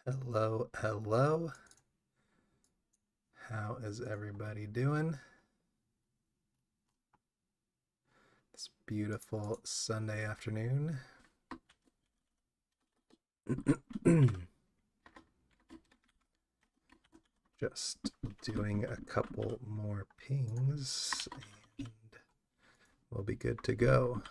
Hello, hello. How is everybody doing? This beautiful Sunday afternoon. Just doing a couple more pings and we'll be good to go.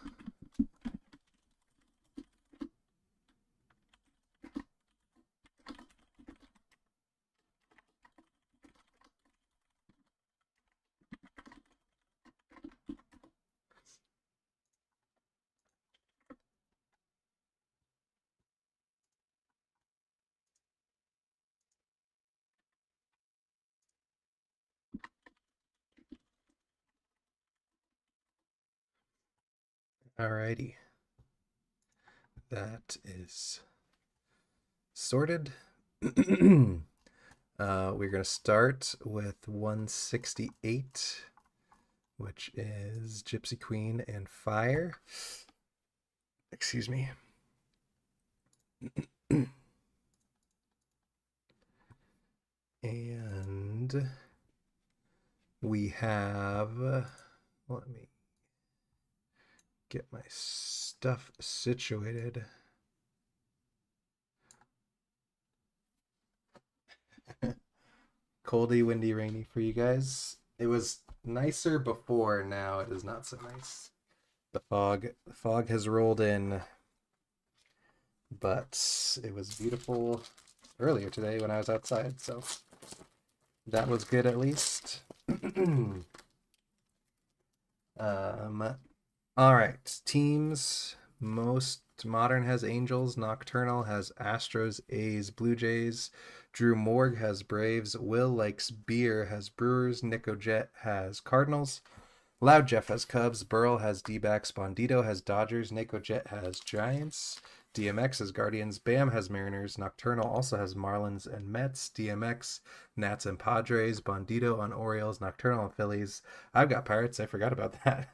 Alrighty. That is sorted. We're going to start with 168, which is Gypsy Queen and Fire. Excuse me. And we have, let me get my stuff situated. Coldy, windy, rainy for you guys. It was nicer before, now it is not so nice. The fog has rolled in, but it was beautiful earlier today when I was outside, so that was good at least. All right, teams. Most Modern has Angels, Nocturnal has Astros, A's, Blue Jays. Drew Morg has Braves, Will likes Beer has Brewers, Nico Jet has Cardinals, Loud Jeff has Cubs, Burl has D-backs, Bondito has Dodgers, Nico Jet has Giants, DMX has Guardians, Bam has Mariners, Nocturnal also has Marlins and Mets, DMX, Nats and Padres, Bondito on Orioles, Nocturnal on Phillies. I've got Pirates, I forgot about that.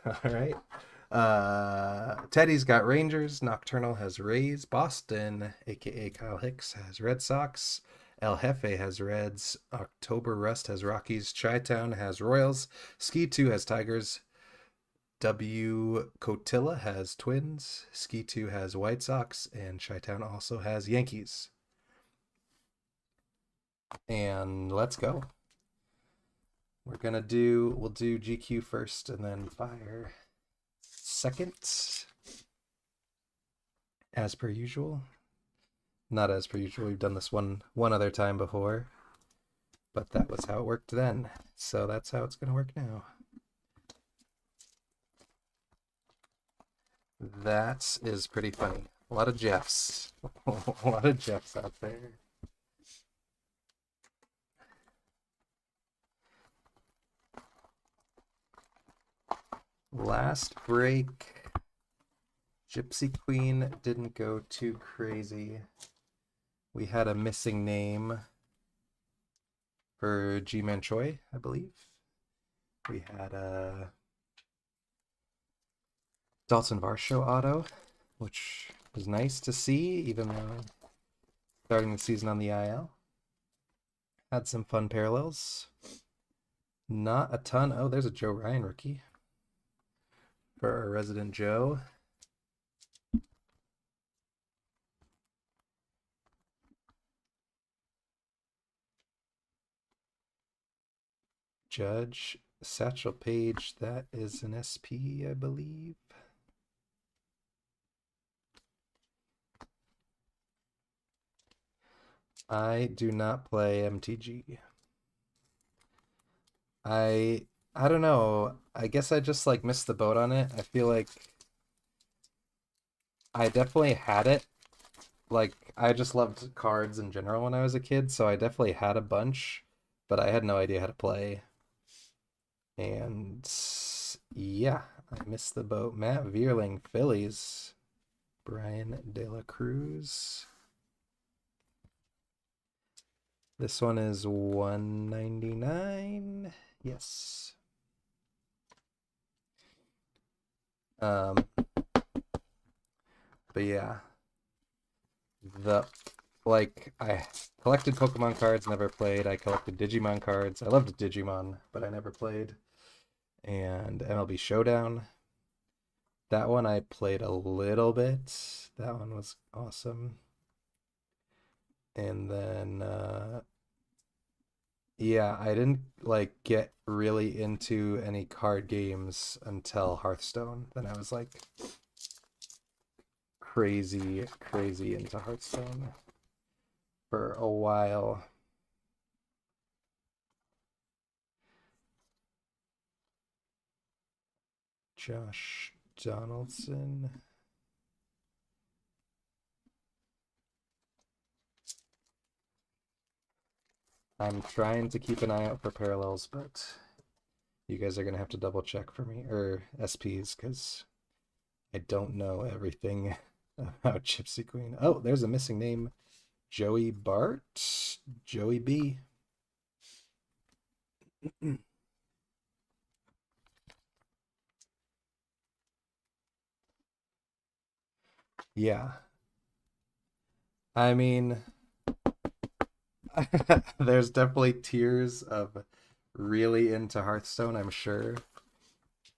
All right. Teddy's got Rangers, Nocturnal has Rays, Boston, aka Kyle Hicks, has Red Sox, El Jefe has Reds, October Rust has Rockies, Chi-Town has Royals, Ski 2 has Tigers, W Cotilla has Twins, Ski 2 has White Sox, and Chi-Town also has Yankees. And let's go. We'll do GQ first and then Fire second, as per usual. Not as per usual, we've done this one other time before, but that was how it worked then, so that's how it's going to work now. That is pretty funny. A lot of Jeffs. A lot of Jeffs out there. Last break, Gypsy Queen didn't go too crazy. We had a missing name for G-Man Choi, I believe. We had a Dalton Varsho auto, which was nice to see, even though starting the season on the IL. Had some fun parallels. Not a ton. Oh, there's a Joe Ryan rookie for our resident Joe. Judge, Satchel Paige, that is an SP, I believe. I do not play MTG. I don't know. I guess I just like missed the boat on it. I feel like I definitely had it. Like I just loved cards in general when I was a kid, so I definitely had a bunch, but I had no idea how to play. And yeah, I missed the boat. Matt Vierling, Phillies. Brian De La Cruz. This one is 199. Yes. But yeah, the like I collected Pokemon cards, never played. I collected Digimon cards. I loved Digimon, but I never played. And MLB Showdown. That one I played a little bit. That one was awesome. And then yeah, I didn't like get really into any card games until Hearthstone. Then I was like crazy into Hearthstone for a while. Josh Donaldson. I'm trying to keep an eye out for parallels, but you guys are gonna have to double check for me, or SPs, because I don't know everything about Gypsy Queen. Oh, there's a missing name. Joey Bart? Joey B. Yeah. I mean, there's definitely tiers of really into Hearthstone, I'm sure.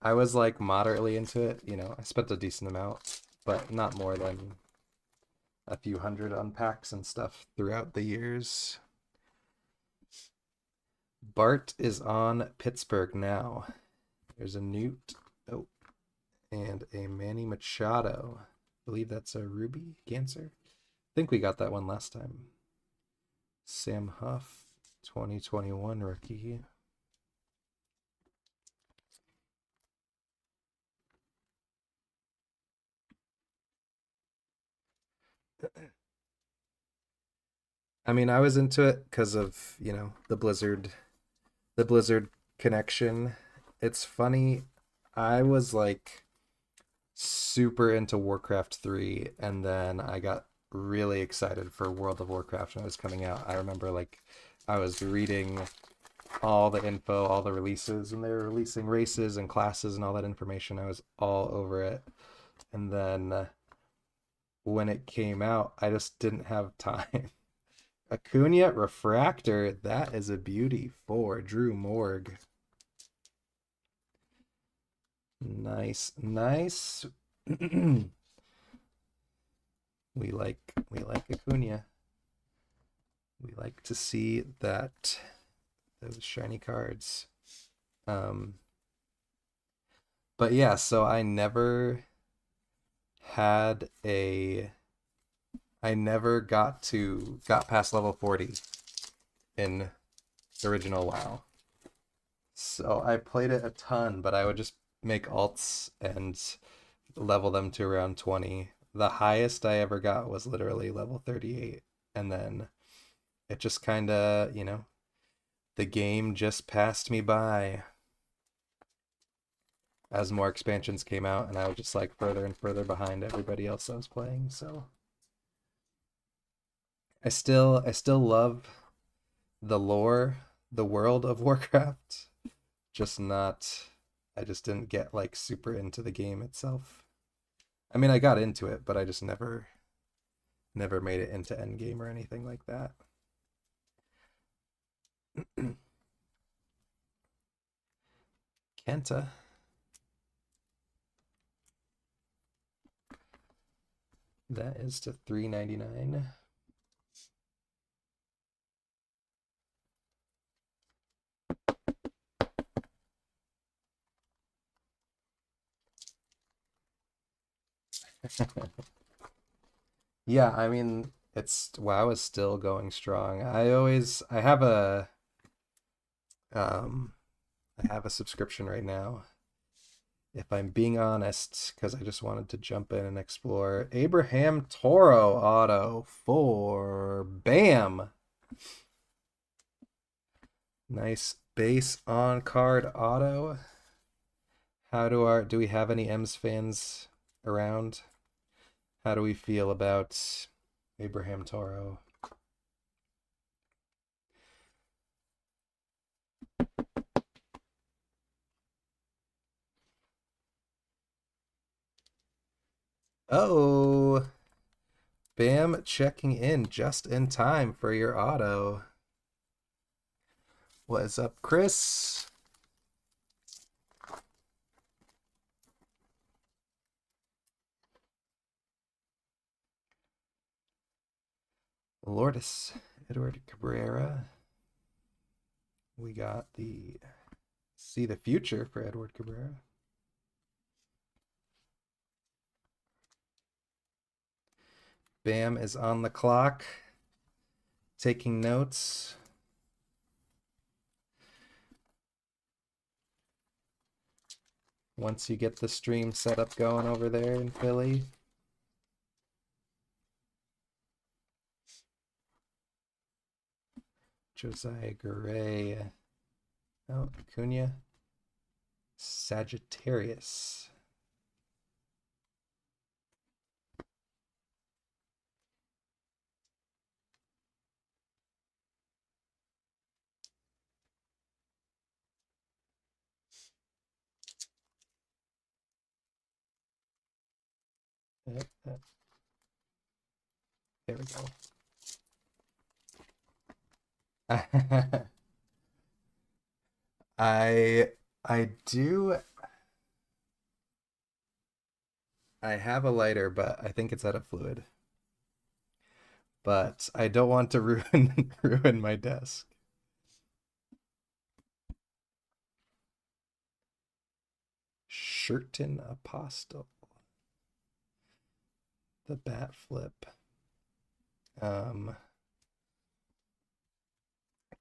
I was like moderately into it, you know, I spent a decent amount, but not more than a few hundred unpacks and stuff throughout the years. Bart is on Pittsburgh now. There's a Newt. Oh, and a Manny Machado. I believe that's a Ruby Cancer. I think we got that one last time. Sam Huff, 2021 rookie. I mean, I was into it because of, you know, the Blizzard connection. It's funny. I was like super into Warcraft 3, and then I got really excited for World of Warcraft when it was coming out. I remember like I was reading all the info, all the releases, and they were releasing races and classes and all that information. I was all over it. And then when it came out, I just didn't have time. Acuna Refractor, that is a beauty for Drew Morg. Nice, nice. we like Acuna. We like to see that those shiny cards. Um, but yeah, so had a I never got past level 40 in original WoW. So I played it a ton, but I would just make alts and level them to around 20. The highest I ever got was literally level 38. And then it just kind of, you know, the game just passed me by as more expansions came out, and I was just like further and further behind everybody else I was playing. So I still love the lore, the world of Warcraft, just not I just didn't get like super into the game itself. I mean, I got into it, but I just never made it into endgame or anything like that. Kenta. That is to 399. Yeah, I mean, it's WoW is still going strong. Um I have a subscription right now. If I'm being honest, because I just wanted to jump in and explore. Abraham Toro auto for Bam. Nice base on card auto. Do we have any M's fans around? How do we feel about Abraham Toro? Oh, Bam checking in just in time for your auto. What is up, Chris? Lourdes, Edward Cabrera. We got the See the Future for Edward Cabrera. Bam is on the clock, taking notes. Once you get the stream set up going over there in Philly. Josiah Gray. Oh, Acuna. Sagittarius. There we go. I do. I have a lighter, but I think it's out of fluid. But I don't want to ruin my desk. Shirton Apostle. The bat flip.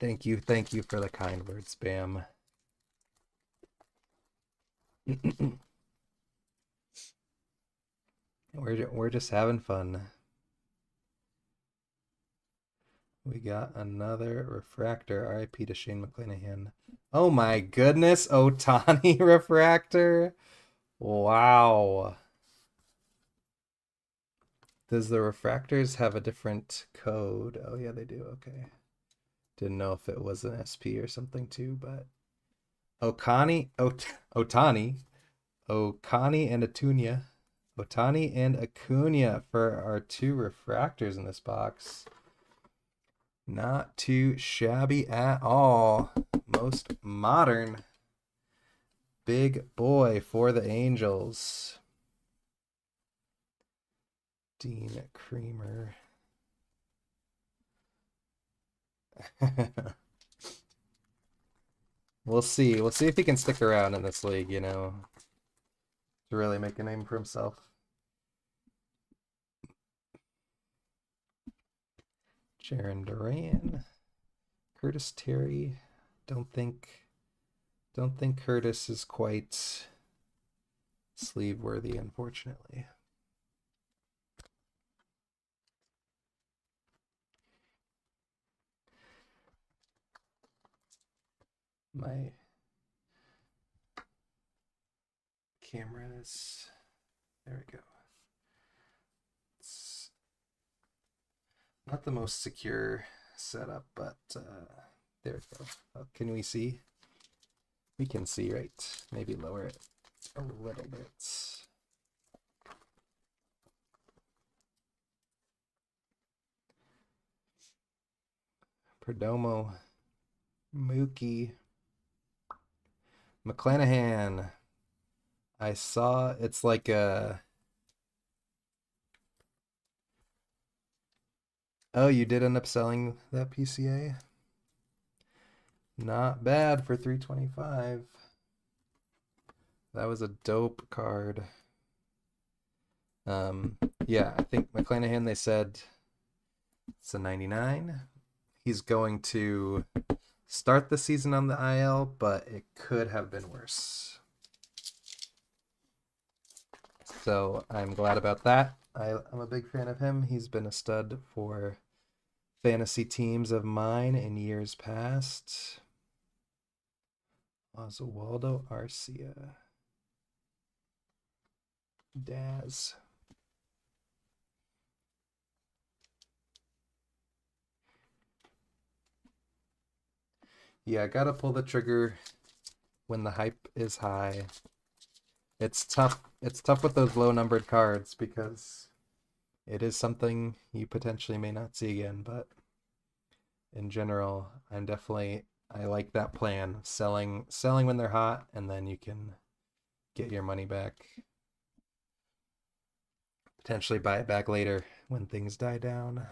Thank you for the kind words, Bam. We're just having fun. We got another refractor. RIP to Shane McClanahan. Oh my goodness, Otani refractor. Wow. Does the refractors have a different code? Oh yeah, they do. Okay. Didn't know if it was an SP or something too, but Otani and Acuna. Otani and Acuna for our two refractors in this box. Not too shabby at all. Most modern big boy for the Angels. Dean Creamer. We'll see. We'll see if he can stick around in this league, you know, to really make a name for himself. Jaron Duran. Curtis Terry. Don't think Curtis is quite sleeve worthy, unfortunately. My cameras. There we go. It's not the most secure setup, but there we go. Oh, can we see? We can see, right? Maybe lower it a little bit. Perdomo, Mookie, McClanahan. I saw it's like a. Oh, you did end up selling that PCA? Not bad for 325. That was a dope card. Yeah, I think McClanahan, they said it's a 99. He's going to start the season on the IL, but it could have been worse. So I'm glad about that. I'm a big fan of him. He's been a stud for fantasy teams of mine in years past. Oswaldo Arcia. Daz. Yeah, gotta pull the trigger when the hype is high. It's tough with those low numbered cards because it is something you potentially may not see again, but in general, I like that plan. Selling when they're hot, and then you can get your money back. Potentially buy it back later when things die down.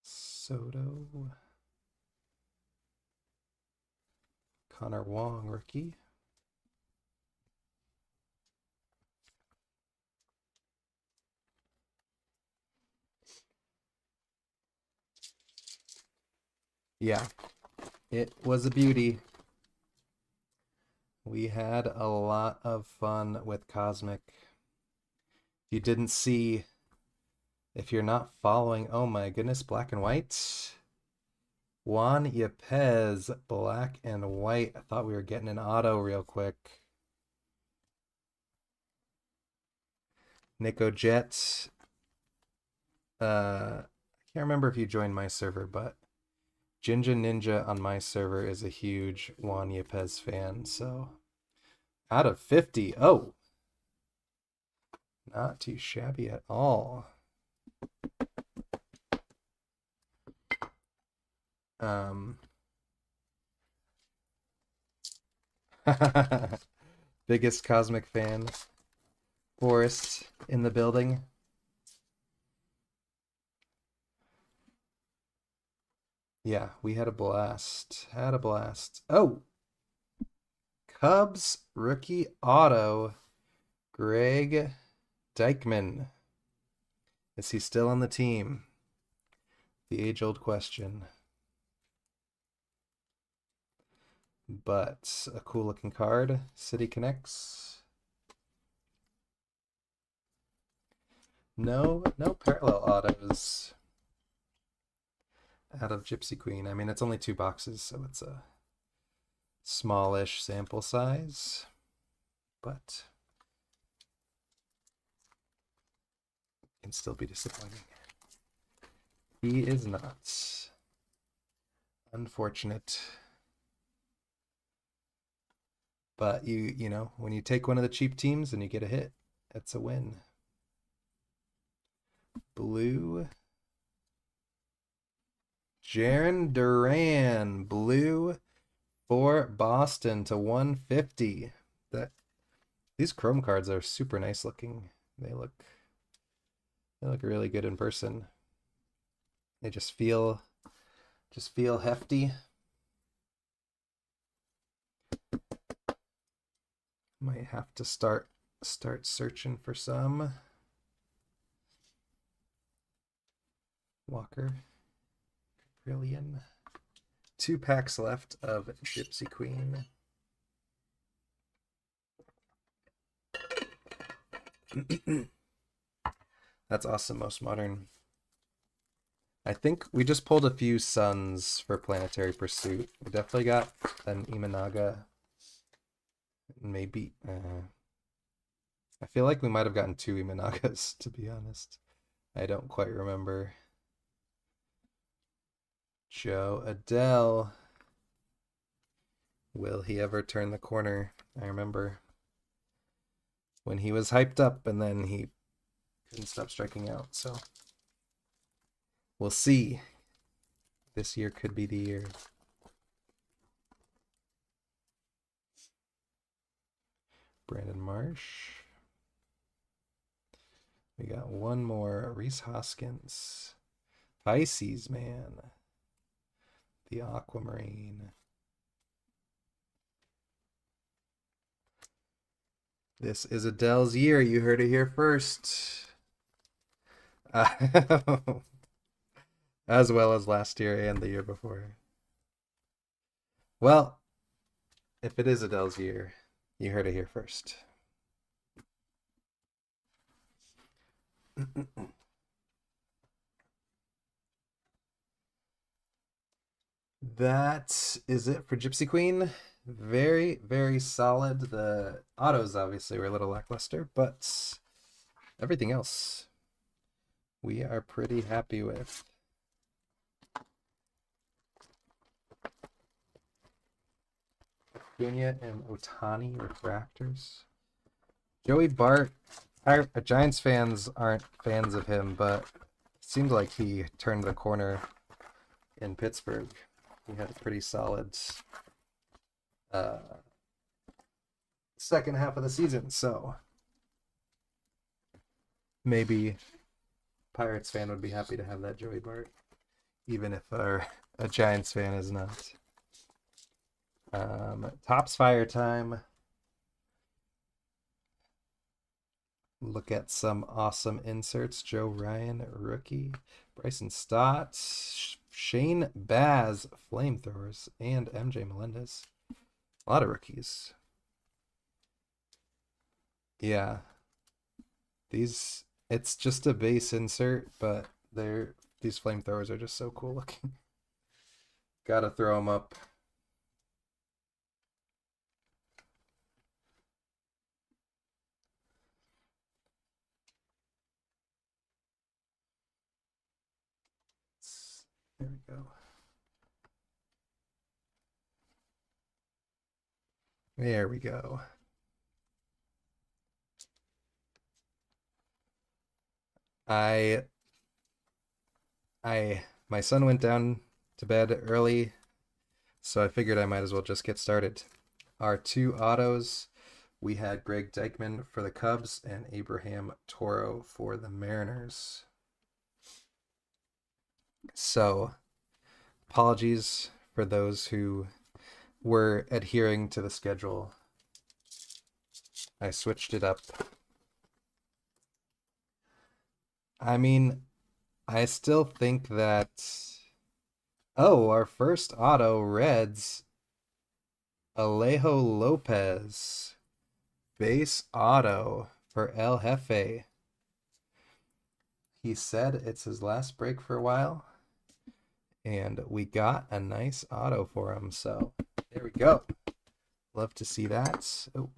Soto. Connor Wong, rookie. Yeah, it was a beauty. We had a lot of fun with Cosmic. If you didn't see, if you're not following, oh my goodness, black and white. Juan Yepez, black and white. I thought we were getting an auto real quick. Nico Jet. I can't remember if you joined my server, but Jinja Ninja on my server is a huge Juan Yepez fan, so out of 50. Oh, not too shabby at all. Biggest Cosmic fan. Forrest in the building. Yeah, we had a blast. Had a blast. Oh! Cubs rookie auto. Greg Dykman. Is he still on the team? The age-old question. But a cool looking card. City Connects. No parallel autos out of Gypsy Queen. I mean, it's only 2 boxes, so it's a smallish sample size, but can still be disappointing. He is not. Unfortunate. But you know, when you take one of the cheap teams and you get a hit, it's a win. Blue. Jaron Duran, blue for Boston to 150. These chrome cards are super nice looking. They look really good in person. They just feel hefty. Might have to start searching for some. Walker. Brilliant. 2 packs left of Gypsy Queen. That's awesome, Most Modern. I think we just pulled a few Suns for Planetary Pursuit. We definitely got an Imanaga. Maybe. I feel like we might have gotten 2 Imanagas, to be honest. I don't quite remember. Joe Adele. Will he ever turn the corner? I remember when he was hyped up and then he couldn't stop striking out. So we'll see. This year could be the year. Brandon Marsh. We got one more. Reese Hoskins. Pisces, man. The Aquamarine. This is Adele's year. You heard it here first. As well as last year and the year before. Well, if it is Adele's year, you heard it here first. That is it for Gypsy Queen. Very, very solid. The autos obviously were a little lackluster, but everything else we are pretty happy with. Acuna and Otani refractors. Joey Bart, Giants fans aren't fans of him, but it seemed like he turned the corner in Pittsburgh. He had a pretty solid second half of the season, so maybe Pirates fan would be happy to have that Joey Bart, even if a Giants fan is not. Topps Fire time. Look at some awesome inserts. Joe Ryan, rookie. Bryson Stott, Shane Baz, flamethrowers, and MJ Melendez. A lot of rookies. Yeah. It's just a base insert, but these flamethrowers are just so cool looking. Gotta throw them up. There we go. There we go. My son went down to bed early, so I figured I might as well just get started. Our two autos, we had Greg Deichmann for the Cubs and Abraham Toro for the Mariners. So, apologies for those who were adhering to the schedule. I switched it up. I mean, I still think that. Oh, our first auto, Reds, Alejo Lopez, base auto for El Jefe. He said it's his last break for a while, and we got a nice auto for him, so there we go. Love to see that. Oh.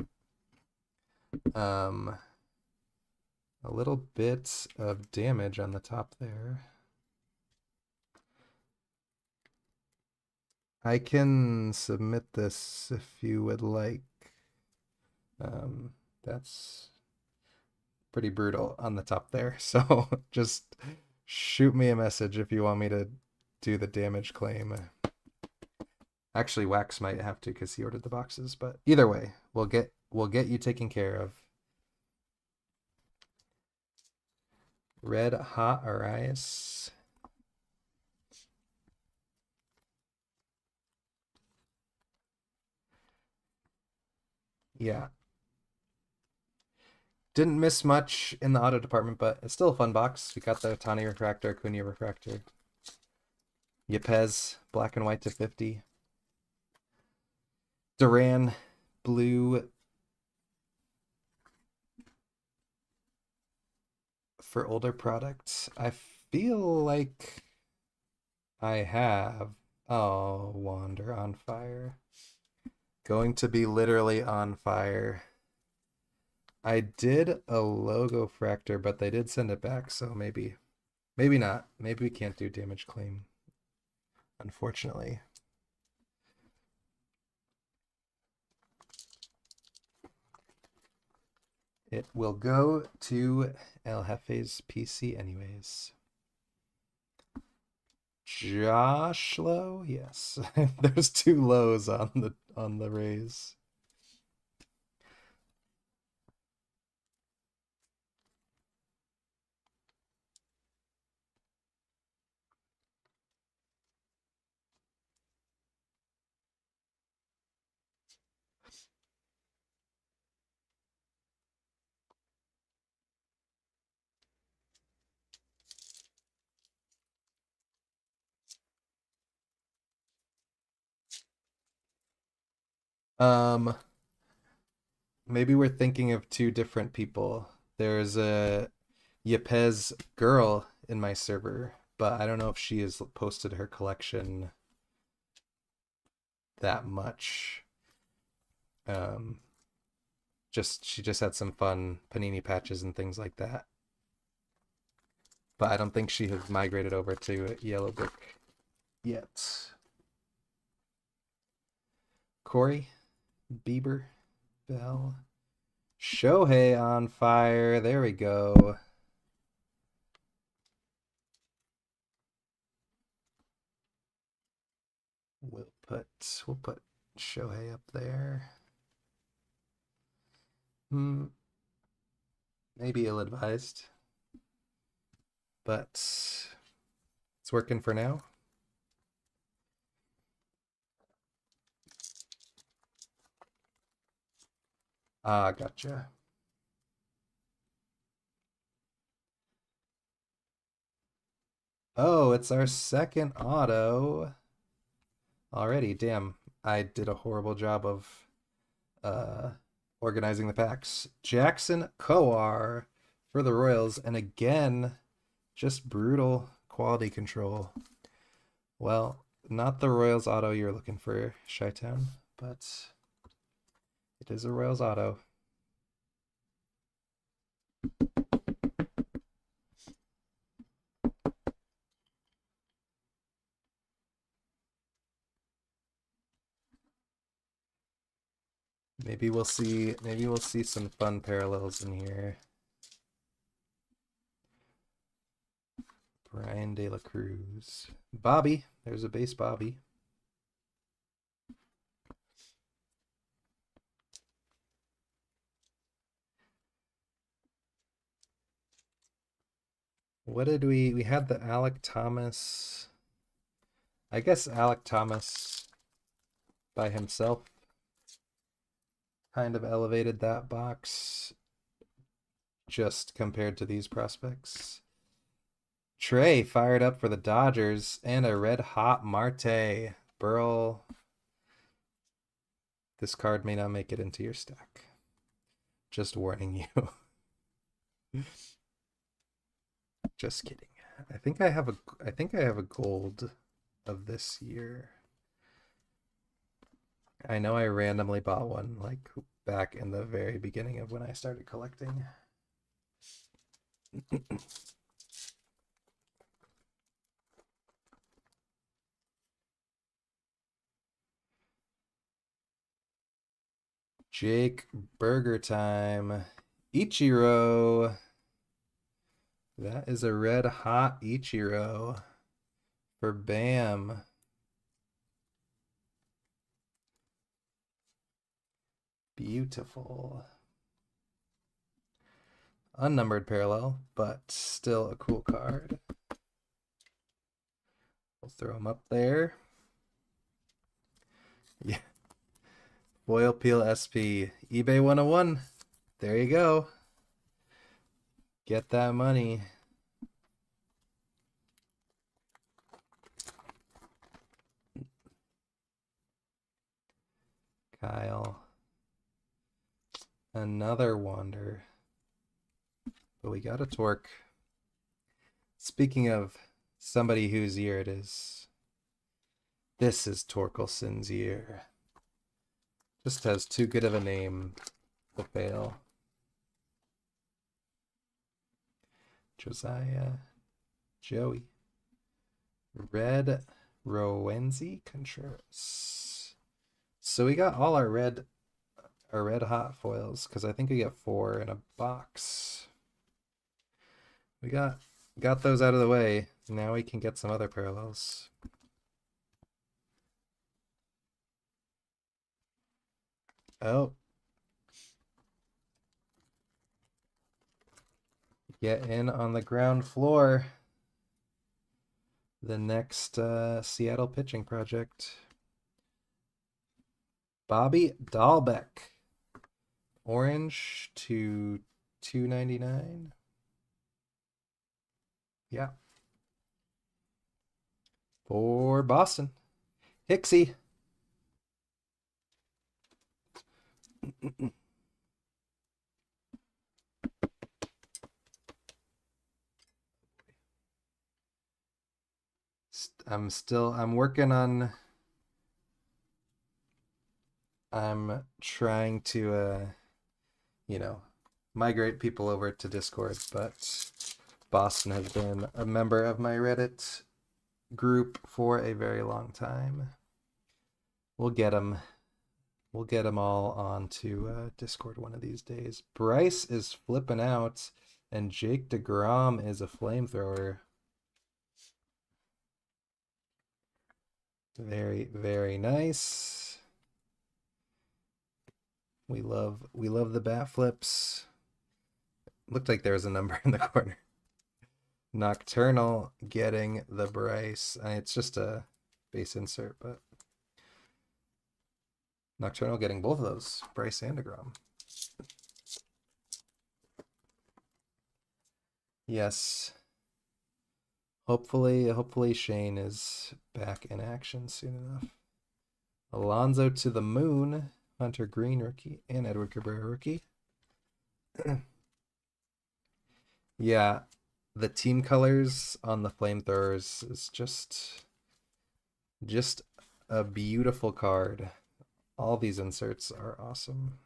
A little bit of damage on the top there. I can submit this if you would like. That's pretty brutal on the top there. So just shoot me a message if you want me to do the damage claim. Actually, Wax might have to because he ordered the boxes, but either way, we'll get you taken care of. Red Hot Arias. Yeah. Didn't miss much in the auto department, but it's still a fun box. We got the Otani refractor, Acuna refractor. Yepez, black and white to 50. Duran, blue for older products. I feel like I have. Oh, Wander on fire. Going to be literally on fire. I did a logo fractor, but they did send it back, so maybe not. Maybe we can't do damage claim, unfortunately. It will go to El Jefe's PC anyways. Josh Low, yes. There's two lows on the Rays. Maybe we're thinking of two different people. There's a Yepez girl in my server, but I don't know if she has posted her collection that much. She just had some fun Panini patches and things like that. but I don't think she has migrated over to Yellow Brick yet. Corey, Bieber, Bell, Shohei on fire. There we go. We'll put Shohei up there. Maybe ill-advised, but it's working for now. Ah, gotcha. Oh, it's our second auto already. Damn, I did a horrible job of organizing the packs. Jackson Kowar for the Royals, and again, just brutal quality control. Well, not the Royals auto you're looking for, Chi-Town, but it is a Royals auto. Maybe we'll see some fun parallels in here. Brian De La Cruz. Bobby. There's a base Bobby. What did we had the Alec Thomas. I guess Alec Thomas by himself kind of elevated that box just compared to these prospects. Trey fired up for the Dodgers and a red hot Marte. Burl. This card may not make it into your stack. Just warning you. Just kidding. I think I have a gold of this year. I know I randomly bought one like back in the very beginning of when I started collecting. Jake Burger Time. Ichiro. That is a red hot Ichiro for Bam. Beautiful. Unnumbered parallel, but still a cool card. We'll throw them up there. Yeah. Foil Peel SP. eBay 101. There you go. Get that money. Kyle. Another Wander. But we got a Torque. Speaking of somebody whose year it is, this is Torkelson's year. Just has too good of a name to fail. Josiah, Joey, Red Rowenzi Contreras. So we got all our red hot foils because I think we got 4 in a box. We got those out of the way. Now we can get some other parallels. Oh. Get in on the ground floor. The next Seattle pitching project. Bobby Dahlbeck. Orange to 299. Yeah. For Boston. Hixie. I'm working on, I'm trying to, migrate people over to Discord, but Boston has been a member of my Reddit group for a very long time. We'll get them. We'll get them all onto Discord one of these days. Bryce is flipping out, and Jake DeGrom is a flamethrower. Very, very nice. We love the bat flips. Looked like there was a number in the corner. Nocturnal getting the Bryce. It's just a base insert, but Nocturnal getting both of those, Bryce and DeGrom. Yes. Hopefully Shane is back in action soon enough. Alonso to the moon, Hunter Green rookie, and Edward Cabrera rookie. Yeah, the team colors on the flamethrowers is just a beautiful card. All these inserts are awesome.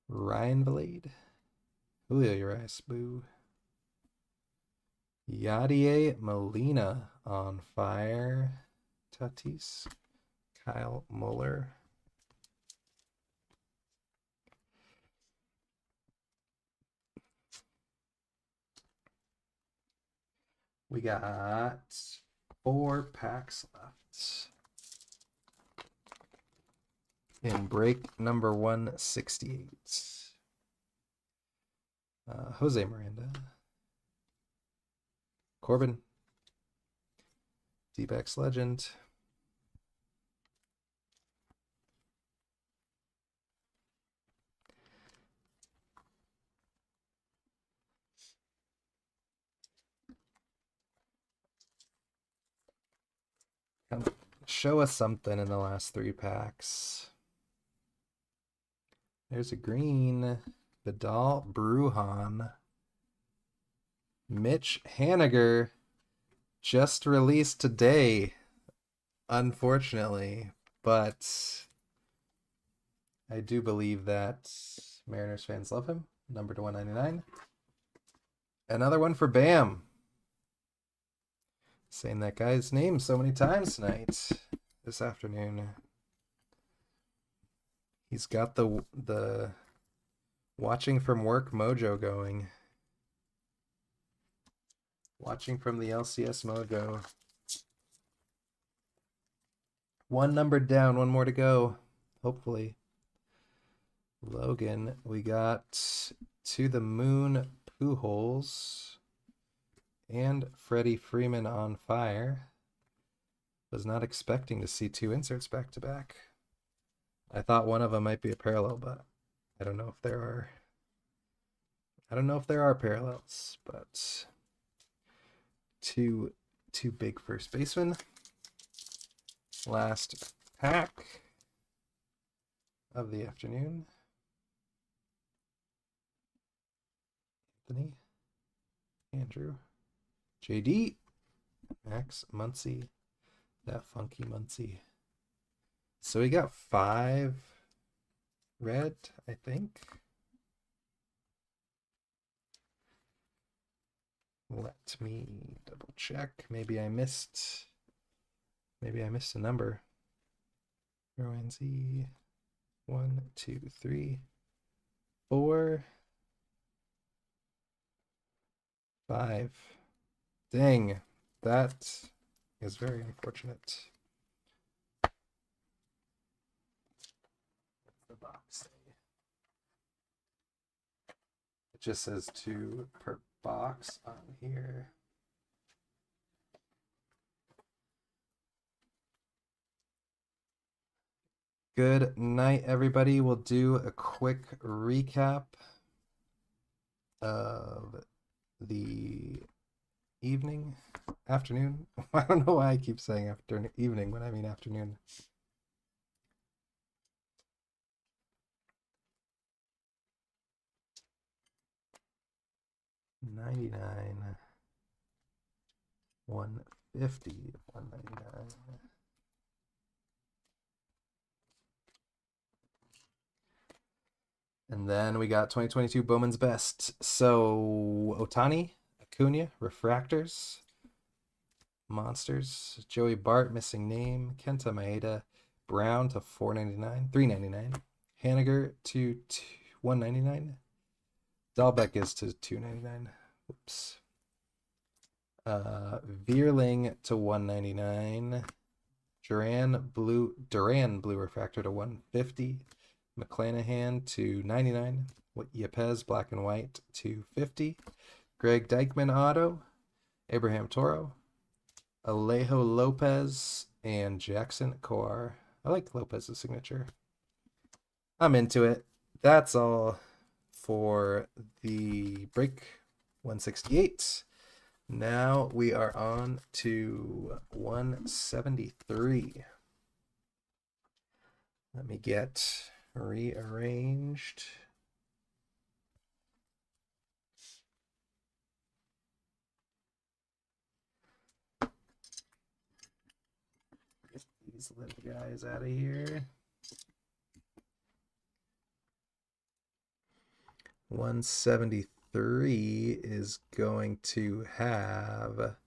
Ryan Blade. Julio Urias, boo. Yadier Molina on fire. Tatis. Kyle Muller. We got 4 packs left. In break number 168. Jose Miranda. Corbin. D-backs legend. Show us something in the last 3 packs. There's a green. Vidal Brujan. Mitch Haniger. Just released today, unfortunately. But I do believe that Mariners fans love him. Number to 199. Another one for Bam. Saying that guy's name so many times tonight, this afternoon. He's got the watching from work mojo going. Watching from the LCS mojo. 1 number down, 1 more to go. Hopefully. Logan, we got to the moon Pujols. And Freddie Freeman on fire. Was not expecting to see 2 inserts back to back. I thought one of them might be a parallel, but I don't know if there are. I don't know if there are parallels, but two big first basemen. Last pack of the afternoon. Anthony, Andrew, JD, Max Muncy, that funky Muncy. So we got 5 red, I think. Let me double check. Maybe I missed a number. Rowan Z. 1, 2, 3, 4, 5. Dang, that is very unfortunate. What's the box say? It just says 2 per box on here. Good night, everybody. We'll do a quick recap of the afternoon. I don't know why I keep saying evening when I mean afternoon. $99, $150, $199. And then we got 2022 Bowman's Best. So Otani, Acuna, Refractors, Monsters, Joey Bart, missing name, Kenta Maeda, Brown to 499, 399, Haniger to 199, Dahlbeck is to 299. Oops. Veerling to 199, Duran blue refractor to 150, McClanahan to 99, Yepez black and white to 50, Greg Deichmann auto, Abraham Toro, Alejo Lopez, and Jackson Kowar. I like Lopez's signature. I'm into it. That's all for the break 168. Now we are on to 173. Let me get rearranged. Get these little guys out of here. 173 is going to have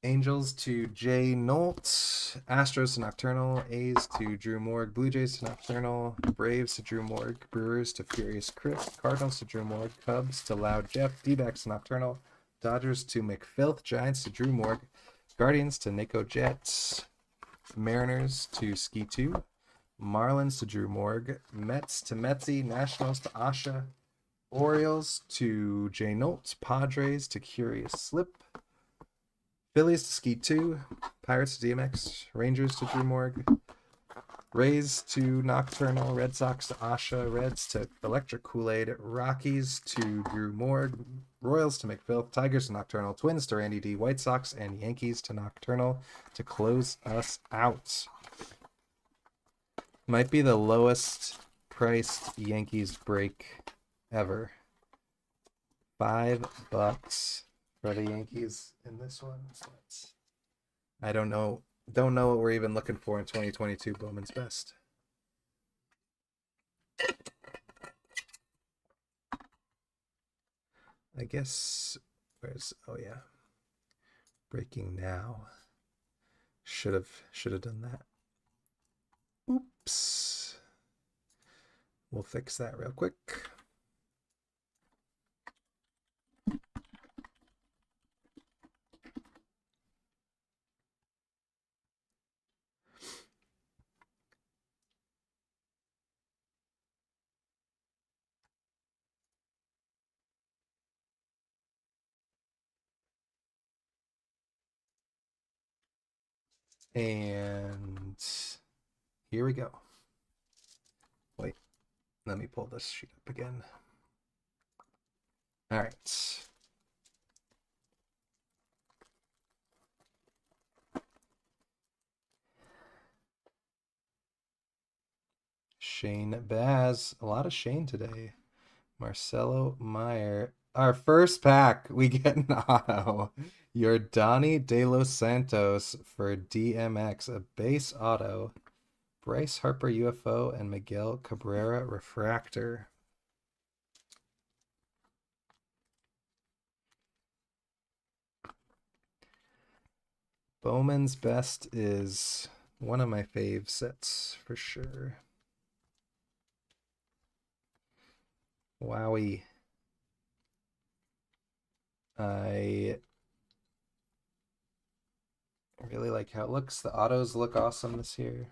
Angels to Jay Nolt, Astros to Nocturnal, A's to Drew Morg, Blue Jays to Nocturnal, Braves to Drew Morg, Brewers to Furious Chris, Cardinals to Drew Morg, Cubs to Loud Jeff, D-backs to Nocturnal, Dodgers to McFilth, Giants to Drew Morg, Guardians to Nico Jets, Mariners to Ski 2, Marlins to Drew Morg, Mets to Metzi, Nationals to Asha, Orioles to Jay Nolt, Padres to Curious Slip, Phillies to Ski 2, Pirates to DMX, Rangers to Drew Morg, Rays to Nocturnal, Red Sox to Asha, Reds to Electric Kool-Aid, Rockies to Drew Morg, Royals to McPhil, Tigers to Nocturnal, Twins to Randy D, White Sox and Yankees to Nocturnal to close us out. Might be the lowest priced Yankees break ever. $5 for the Yankees in this one. I don't know what we're even looking for in 2022 Bowman's Best. I guess oh yeah. Breaking now. Should have done that. Oops. We'll fix that real quick. And here we go. Wait, let me pull this sheet up again. All right. Shane Baz. A lot of Shane today. Marcelo Meyer. Our first pack, we get an auto. Your Donnie De Los Santos for DMX, a base auto. Bryce Harper UFO and Miguel Cabrera refractor. Bowman's Best is one of my fave sets for sure. Wowie. I really like how it looks. The autos look awesome this year.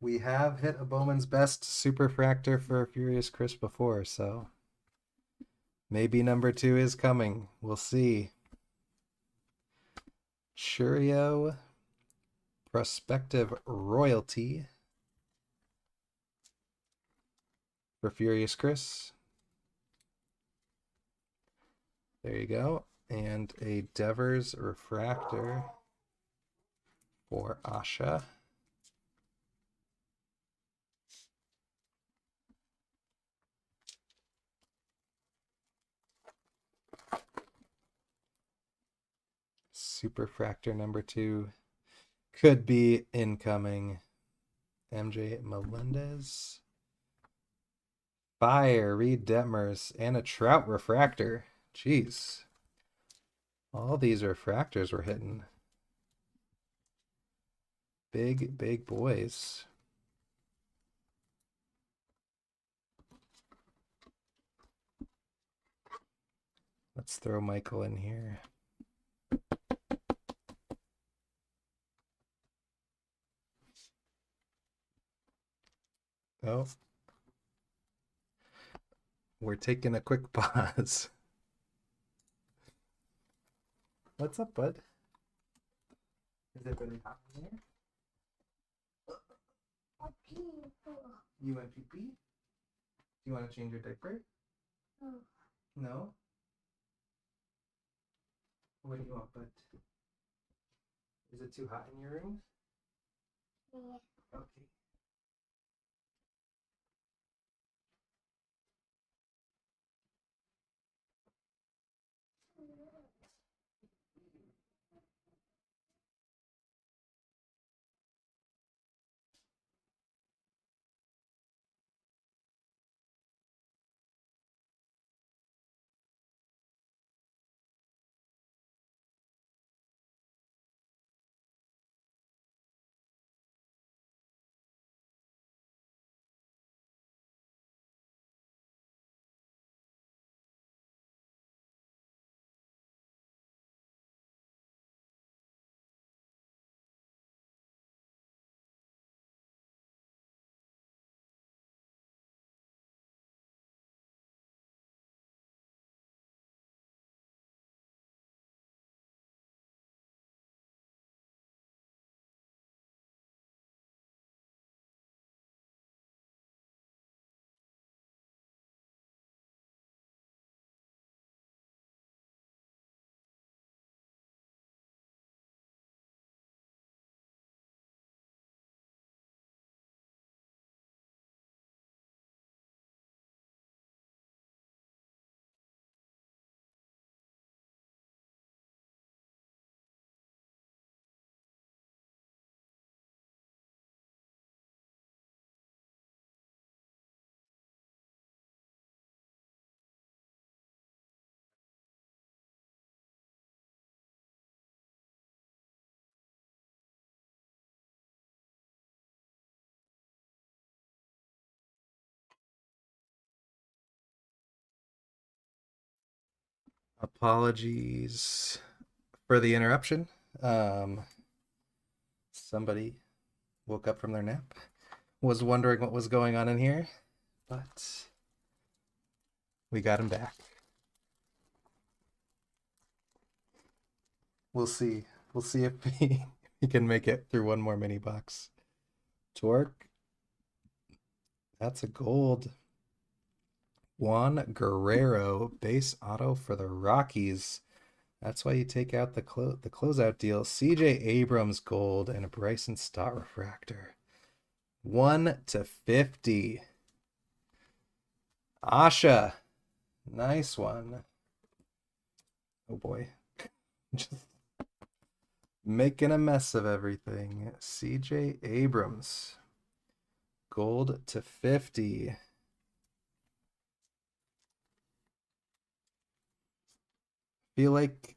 We have hit a Bowman's Best Superfractor for Furious Chris before, so maybe number 2 is coming. We'll see. Churio Prospective Royalty for Furious Chris. There you go. And a Devers Refractor for Asha. Superfractor number 2 could be incoming. MJ Melendez. Fire, Reed Detmers, and a Trout refractor. Jeez. All these refractors were hitting. Big, big boys. Let's throw Michael in here. Oh. We're taking a quick pause. What's up, bud? Is it really hot in here? You went pee pee? Do you want to change your diaper? No. No? What do you want, bud? Is it too hot in your room? Yeah. Okay. Apologies for the interruption. Somebody woke up from their nap, was wondering what was going on in here, but we got him back. We'll see. We'll see if he can make it through one more mini box. Torque. That's a gold. Juan Guerrero, base auto for the Rockies. That's why you take out the closeout deal. CJ Abrams gold and a Bryson Stott refractor. 1/50. Asha. Nice one. Oh boy. Just making a mess of everything. CJ Abrams. Gold /50. Feel like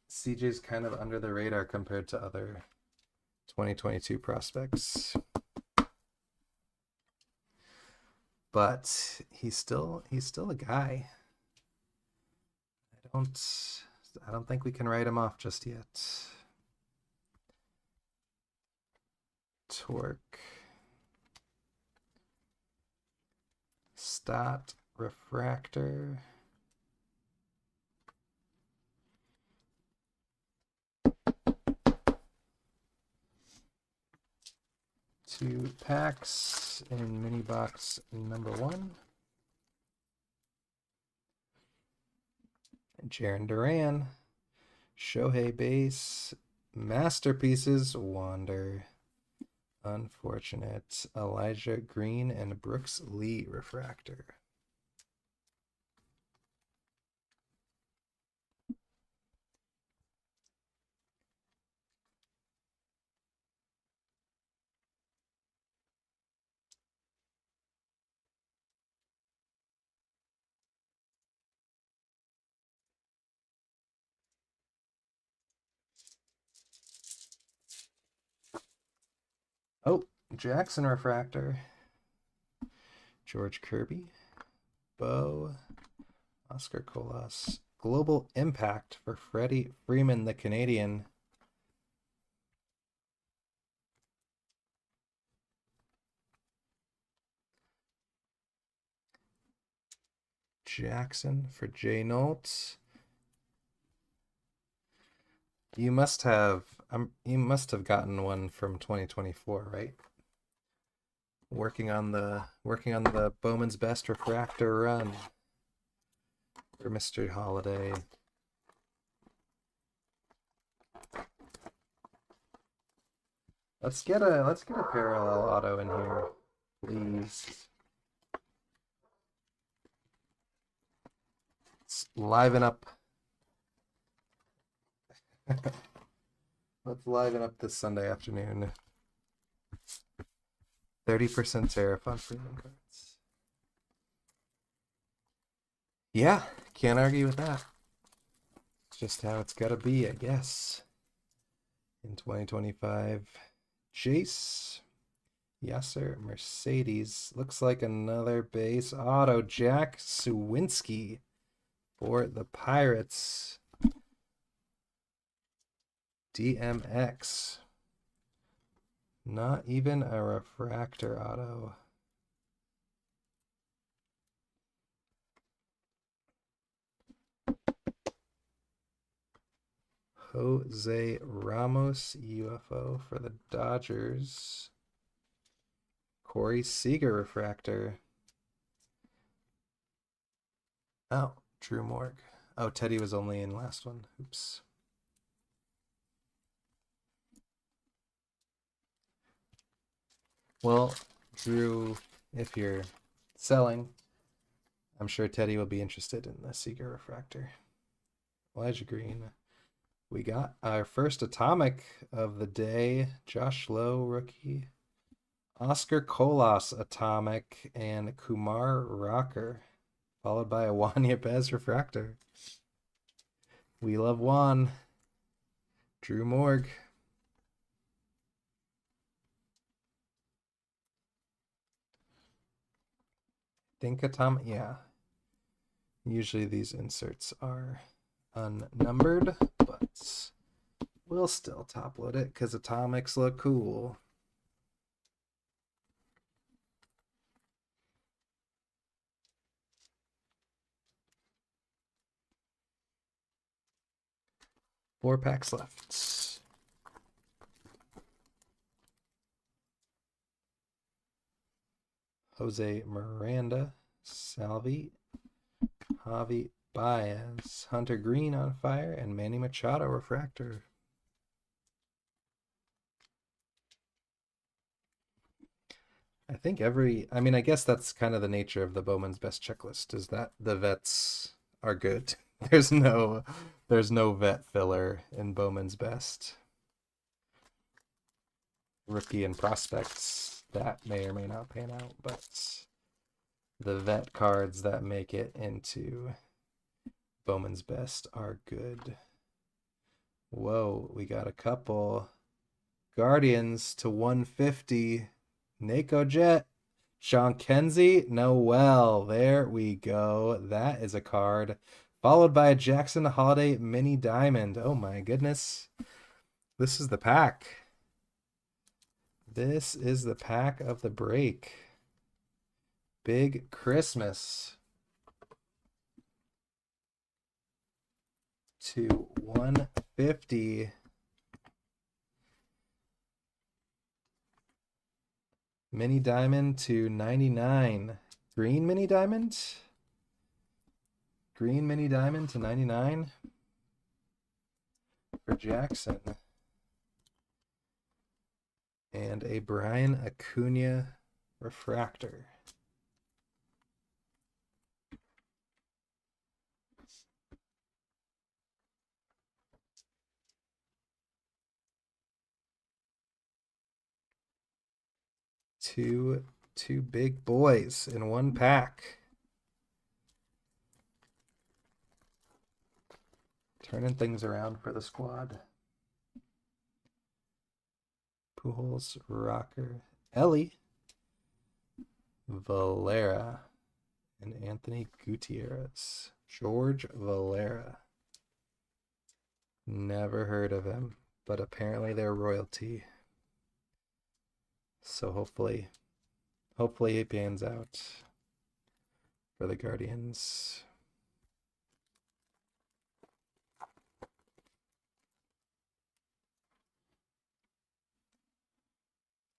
CJ's kind of under the radar compared to other 2022 prospects. But he's still a guy. I don't think we can write him off just yet. Torque. Stott refractor. Two packs in mini box number 1. Jarren Duran, Shohei base, masterpieces, Wander, unfortunate, Elijah Green, and Brooks Lee refractor. Oh, Jackson refractor. George Kirby. Bo. Oscar Colas. Global impact for Freddie Freeman, the Canadian. Jackson for Jay Nolt. You must have gotten one from 2024, right? Working on the Bowman's Best refractor run for Mr. Holiday. Let's get a parallel auto in here, please. Let's liven up. Let's liven up this Sunday afternoon. 30% tariff on premium cards. Yeah, can't argue with that. It's just how it's gotta be, I guess. In 2025, Jace, Yasser, Mercedes. Looks like another base auto. Jack Suwinski for the Pirates. DMX. Not even a refractor auto. Jose Ramos UFO for the Dodgers. Corey Seager refractor. Oh, Drew Morg. Oh, Teddy was only in last one. Oops. Well, Drew, if you're selling, I'm sure Teddy will be interested in the Seager refractor. Elijah Green. We got our first atomic of the day. Josh Lowe, rookie. Oscar Colas, atomic. And Kumar Rocker, followed by a Juan Yepez refractor. We love Juan. Drew Morg. Think atomic, yeah. Usually these inserts are unnumbered, but we'll still top load it because atomics look cool. Four packs left. Jose Miranda, Salvi, Javi Baez, Hunter Green on fire, and Manny Machado refractor. I guess that's kind of the nature of the Bowman's Best checklist, is that the vets are good. There's no vet filler in Bowman's Best. Rookie and prospects, that may or may not pan out, but the vet cards that make it into Bowman's Best are good. Whoa, we got a couple. Guardians to 150. Nako Jet. Sean Kenzie. Noel. There we go. That is a card. Followed by a Jackson Holiday Mini Diamond. Oh my goodness. This is the pack. This is the pack of the break. Big Christmas. To 150. Mini Diamond to 99. Green Mini Diamond. Green Mini Diamond to 99 for Jackson. And a Brian Acuna refractor. Two big boys in one pack. Turning things around for the squad. Pujols, Rocker, Ellie, Valera, and Anthony Gutierrez. George Valera. Never heard of him, but apparently they're royalty. So hopefully he pans out for the Guardians.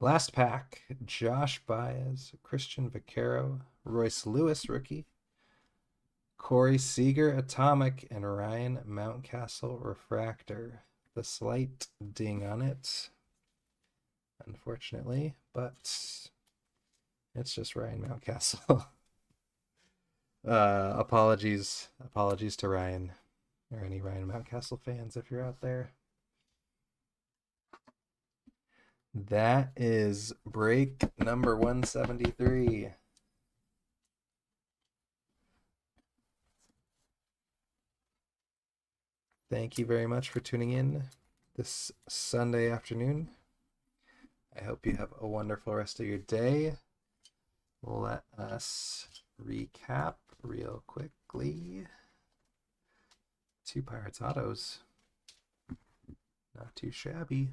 Last pack, Josh Baez, Christian Vaquero, Royce Lewis, rookie, Corey Seager, Atomic, and Ryan Mountcastle, Refractor. The slight ding on it, unfortunately, but it's just Ryan Mountcastle. Apologies to Ryan, or any Ryan Mountcastle fans if you're out there. That is break number 173. Thank you very much for tuning in this Sunday afternoon. I hope you have a wonderful rest of your day. Let us recap real quickly. 2 Pirates autos. Not too shabby.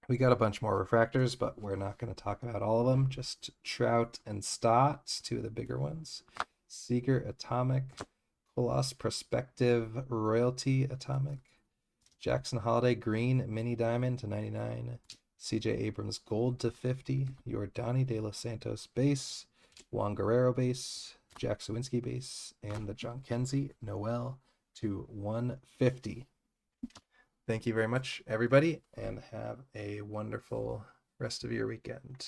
We got a bunch more refractors, but we're not going to talk about all of them. Just Trout and Stott, 2 of the bigger ones. Seager Atomic, Colas Perspective Royalty Atomic, Jackson Holiday Green Mini Diamond to 99, CJ Abrams Gold to 50, Yordani De Los Santos base, Juan Guerrero base, Jack Sawinski base, and the John Kenzie Noel to 150. Thank you very much, everybody, and have a wonderful rest of your weekend.